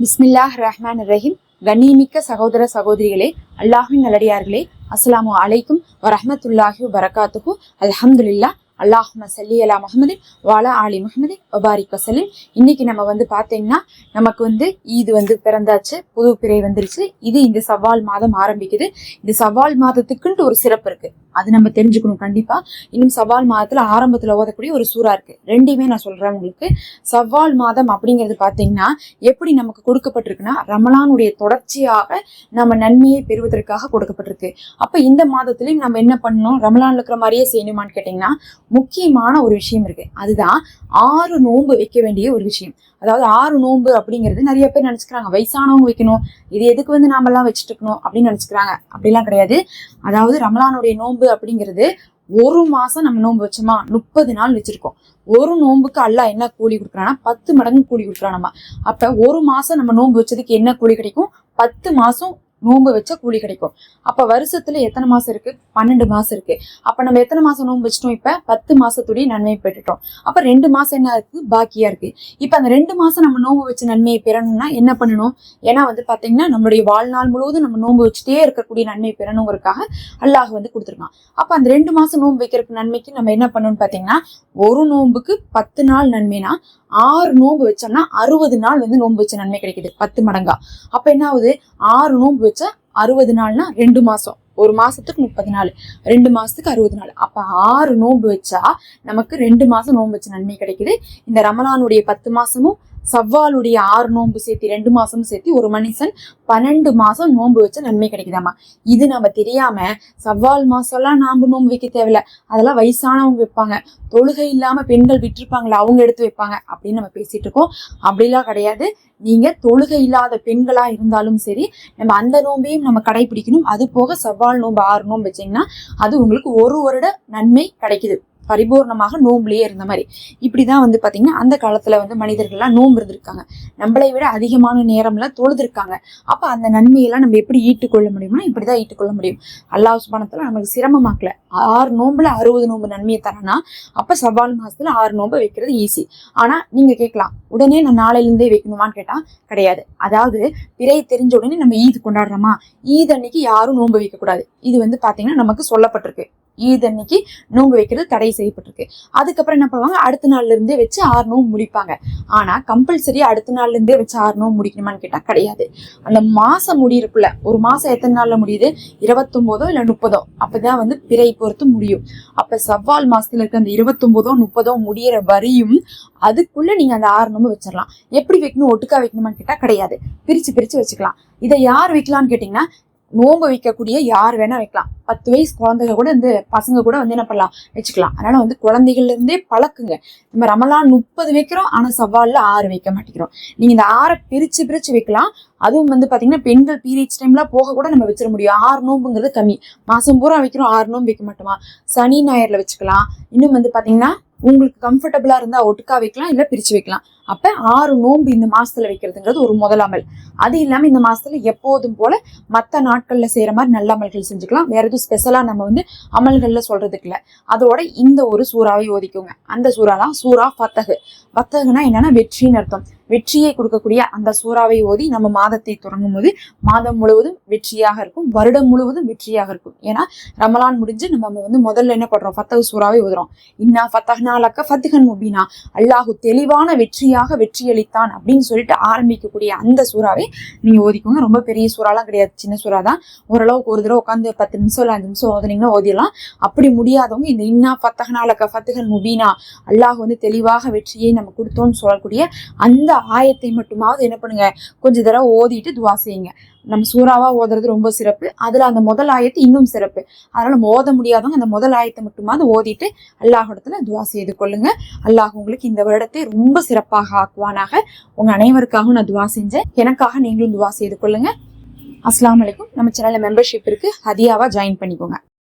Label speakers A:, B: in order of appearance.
A: பிஸ்மில்லாஹ் ரஹ்மான் ரஹீம். கண்ணியமிக்க சகோதர சகோதரிகளே, அல்லாஹ்வின் நல்லடியார்களே, அஸ்ஸலாமு அலைக்கும் வரஹ்மத்துல்லாஹி வபரகாத்துஹு. அல்ஹம்துலில்லாஹ். அல்லாஹும்ம ஸல்லி அலா முஹம்மதின் வ அலா ஆலி முஹம்மதின் வ பாரிக் வஸல்லிம். இன்னைக்கு நம்ம பார்த்தீங்கன்னா நமக்கு ஈது பிறந்தாச்சு, புது பிறை வந்துருச்சு. இது இந்த சவ்வால் மாதம் ஆரம்பிக்குது. இந்த சவ்வால் மாதத்துக்குன்ட்டு ஒரு சிறப்பு இருக்கு, அது நம்ம தெரிஞ்சுக்கணும் கண்டிப்பா. இன்னும் சவ்வால் மாதத்துல ஆரம்பத்துல ஓதக்கூடிய ஒரு சூறா இருக்கு. ரெண்டையுமே நான் சொல்றேன் உங்களுக்கு. சவ்வால் மாதம் அப்படிங்கிறது பாத்தீங்கன்னா எப்படி நமக்கு கொடுக்கப்பட்டிருக்குன்னா, ரமலானுடைய தொடர்ச்சியாக நம்ம நன்மையை பெறுவதற்காக கொடுக்கப்பட்டிருக்கு. அப்ப இந்த மாதத்திலையும் நம்ம என்ன பண்ணணும், ரமலான்ல இருக்கிற மாதிரியே செய்யணுமான்னு கேட்டீங்கன்னா முக்கியமான ஒரு விஷயம் இருக்கு. அதுதான் 6 நோன்பு வைக்க வேண்டிய ஒரு விஷயம். அதாவது 6 நோன்பு அப்படிங்கிறது நிறைய பேர் நினைச்சுக்கிறாங்க வயசானவங்க வைக்கணும், இது எதுக்கு நாமெல்லாம் வச்சுட்டு இருக்கணும் அப்படின்னு நினைச்சுக்கிறாங்க. அப்படிலாம் கிடையாது. அதாவது ரமலானுடைய நோன்பு அப்படிங்கிறது ஒரு மாசம் நம்ம நோன்பு வச்சோமா, 30 நாள் வச்சிருக்கோம். ஒரு நோன்புக்கு அல்லாஹ் என்ன கூலி கொடுக்குறான்னா 10 மடங்கு கூலி கொடுக்குறான். நம்ம அப்ப ஒரு மாசம் நம்ம நோன்பு வச்சதுக்கு என்ன கூலி கிடைக்கும், 10 மாசம் நோன்பு வச்ச கூலி கிடைக்கும். அப்ப வருஷத்துல எத்தனை மாசம் இருக்கு, 12 மாசம் இருக்கு. அப்ப நம்ம எத்தனை மாசம் நோன்பு வச்சிட்டோம், இப்ப 10 மாசத்துடைய நன்மையை பெற்றுட்டோம். அப்ப 2 மாசம் என்ன இருக்கு, பாக்கியா இருக்கு. இப்ப அந்த 2 மாசம் நம்ம நோன்பு வச்ச நன்மையை பெறணும்னா என்ன பண்ணணும், ஏன்னா பாத்தீங்கன்னா நம்மளுடைய வாழ்நாள் முழுவதும் நம்ம நோன்பு வச்சுட்டே இருக்கக்கூடிய நன்மை பெறணுங்கிறதுக்காக அல்லாஹ் கொடுத்துருக்கான். அப்ப அந்த 2 மாசம் நோன்பு வைக்கிறதுக்கு நன்மைக்கு நம்ம என்ன பண்ணணும்னு பாத்தீங்கன்னா, ஒரு நோன்புக்கு 10 நாள் நன்மைனா 6 நோன்பு வச்சோம்னா 60 நாள் நோன்பு வச்ச நன்மை கிடைக்குது, 10 மடங்கா. அப்ப என்ன ஆகுது, 6 நோன்பு வச்சா 60 நாள்னா 2 மாசம். ஒரு மாசத்துக்கு 30 நாள், 2 மாசத்துக்கு 60 நாள். அப்ப 6 நோன்பு வச்சா நமக்கு 2 மாசம் நோன்பு வச்ச நன்மை கிடைக்குது. இந்த ரமலானுடைய 10 மாசமும் சவ்வாலுடைய 6 நோன்பு சேர்த்து 2 மாசமும் சேர்த்து ஒரு மனுஷன் 12 மாசம் நோன்பு வச்ச நன்மை கிடைக்குதாமா. இது நம்ம தெரியாம சவ்வால் மாசம்லாம் நாம நோன்பு வைக்க தேவையில்ல, அதெல்லாம் வயசானவங்க வைப்பாங்க, தொழுகை இல்லாம பெண்கள் விட்டுருப்பாங்களா அவங்க எடுத்து வைப்பாங்க அப்படின்னு நம்ம பேசிட்டு இருக்கோம். அப்படிலாம் கிடையாது. நீங்க தொழுகை இல்லாத பெண்களா இருந்தாலும் சரி, நம்ம அந்த நோன்பையும் நம்ம கடைபிடிக்கணும். அது போக சவ்வால் நோன்பு 6 நோன்பு வச்சீங்கன்னா அது உங்களுக்கு ஒரு வருட நன்மை கிடைக்குது, பரிபூர்ணமாக நோம்புலயே இருந்த மாதிரி. இப்படிதான் பாத்தீங்கன்னா அந்த காலத்துல மனிதர்கள்லாம் நோம்பு இருந்திருக்காங்க, நம்மளை விட அதிகமான நேரம்ல தொழுதுருக்காங்க. அப்ப அந்த நன்மையெல்லாம் நம்ம எப்படி ஈட்டுக்கொள்ள முடியும்னா இப்படிதான் ஈட்டுக்கொள்ள முடியும். அல்லாஹ் சுப்ஹானஹு நமக்கு சிரமமாக்கல. 6 நோம்புல 60 நோம்பு நன்மையை தரனா, அப்ப சவ்வால் மாசத்துல 6 நோம்பு வைக்கிறது ஈஸி. ஆனா நீங்க கேட்கலாம், உடனே நான் நாளையில இருந்தே வைக்கணுமான்னு கேட்டா கிடையாது. அதாவது பிறை தெரிஞ்ச உடனே நம்ம ஈது கொண்டாடுறோமா, ஈது அன்னைக்கு யாரும் நோன்பு வைக்க கூடாது. இது பாத்தீங்கன்னா நமக்கு சொல்லப்பட்டிருக்கு. ஈது அன்னைக்கு நோன்பு வைக்கிறது தடை செய்யப்பட்டிருக்கு. அதுக்கப்புறம் என்ன பண்ணுவாங்க, அடுத்த நாள்ல இருந்தே வச்சு 6 நோம்பு முடிப்பாங்க. ஆனா கம்பல்சரி அடுத்த நாள்ல இருந்தே வச்சு 6 நோம்பு முடிக்கணுமான்னு கேட்டா கிடையாது. அந்த மாசம் முடியிருக்குள்ள, ஒரு மாசம் எத்தனை நாள்ல முடியுது, 29 இல்ல 30, அப்பதான் பிறை பொறுத்து முடியும். அப்ப சவ்வால் மாசத்துல இருக்க அந்த 29 30 முடியிற வரையும் அதுக்குள்ள நீங்க அந்த 6 நோம்பு வச்சிடலாம். எப்படி வைக்கணும், ஒட்டுக்கா வைக்கணுமான்னு கேட்டா கிடையாது, பிரிச்சு பிரிச்சு வச்சுக்கலாம். இதை யார் வைக்கலாம்னு கேட்டீங்கன்னா, நோன்பு வைக்கக்கூடிய யார் வேணா வைக்கலாம். 10 வயசு குழந்தைங்க கூட பசங்க கூட என்ன பண்ணலாம், வச்சுக்கலாம். அதனால குழந்தைகள்ல இருந்தே பழக்குங்க. நம்ம ரமலான் 30 வைக்கிறோம், ஆனா சவால்ல 6 வைக்க மாட்டேங்கிறோம். நீங்க இந்த 6 பிரிச்சு பிரிச்சு வைக்கலாம். அதுவும் பாத்தீங்கன்னா பெண்கள் பீரியட்ஸ் டைம்ல போக கூட நம்ம வச்சிட முடியும். 6 நோம்புங்கிறது கம்மி. மாசம் பூரா வைக்கிறோம், 6 நோம்பு வைக்க மாட்டோமா, சனி ஞாயிறுல வச்சுக்கலாம். இன்னும் பாத்தீங்கன்னா உங்களுக்கு கம்ஃபர்டபுளா இருந்தா ஒட்டுக்கா வைக்கலாம், இல்ல பிரிச்சு வைக்கலாம். அப்ப 6 நோன்பு இந்த மாசத்துல வைக்கிறதுங்கிறது ஒரு முதல் அமல். அது இல்லாம இந்த மாசத்துல எப்போதும் போல மத்த நாட்கள்ல செய்யற மாதிரி நல்ல அமல்கள் செஞ்சுக்கலாம். வேற எதுவும் ஸ்பெஷலா நம்ம அமல்கள்ல சொல்றதுக்கு இல்ல. அதோட இந்த ஒரு சூறாவை ஓதிக்கோங்க. அந்த சூறா தான் சூரா ஃபத்தஹ். ஃபத்தஹ்னா என்னன்னா வெற்றின்னு அர்த்தம். வெற்றியை கொடுக்கக்கூடிய அந்த சூறாவை ஓதி நம்ம மாதத்தை தொடங்கும் போது மாதம் முழுவதும் வெற்றியாக இருக்கும், வருடம் முழுவதும் வெற்றியாக இருக்கும். ஏன்னா ரமலான் முடிஞ்சு நம்ம முதல்ல என்ன பண்றோம், ஃபத்தஹ் சூறாவை ஓதுறோம். இன்னா ஃபத்தஹ்னா லக்க ஃபத்ஹன் முபீனா, அல்லாஹு தெளிவான வெற்றியாக வெற்றியளித்தான் அப்படின்னு சொல்லிட்டு ஆரம்பிக்கக்கூடிய அந்த சூறாவை நீங்க ஓதிக்கோங்க. ரொம்ப பெரிய சூறாலாம் கிடையாது, சின்ன சூறா தான். ஓரளவுக்கு ஒரு தடவை உட்காந்து 10 நிமிஷம் இல்ல 5 நிமிஷம் ஓதுனீங்கன்னா ஓதிடலாம். அப்படி முடியாதவங்க இந்த இன்னா ஃபத்தஹ்னா லக்க ஃபத்ஹன் முபீனா, அல்லாஹ் தெளிவாக வெற்றியை நம்ம கொடுத்தோம்னு சொல்லக்கூடிய அந்த ஆயத்தை மட்டுமாவது என்ன பண்ணுங்க, கொஞ்ச தடவை ஓதிட்டு துவா செய்யுங்க. நம்ம சூறாவா ஓதுறது ரொம்ப சிறப்பு. அதுல அந்த முதல் ஆயத்து இன்னும் சிறப்பு. அதனால ஓத முடியாதவங்க அந்த முதல் ஆயத்தை மட்டுமாவது ஓதிட்டு அல்லாஹ்விடத்துல துவா செய்து கொள்ளுங்க. அல்லாஹ் உங்களுக்கு இந்த வருடத்தை ரொம்ப சிறப்பாக ஆக்குவானாக. உங்க அனைவருக்காகவும் நான் துவா செஞ்சேன், எனக்காக நீங்களும் துவா செய்து கொள்ளுங்க. அஸ்ஸலாமு அலைக்கும். நம்ம சேனல்ல மெம்பர்ஷிப் இருக்கு, ஹதியாவா ஜாயின் பண்ணிக்கோங்க.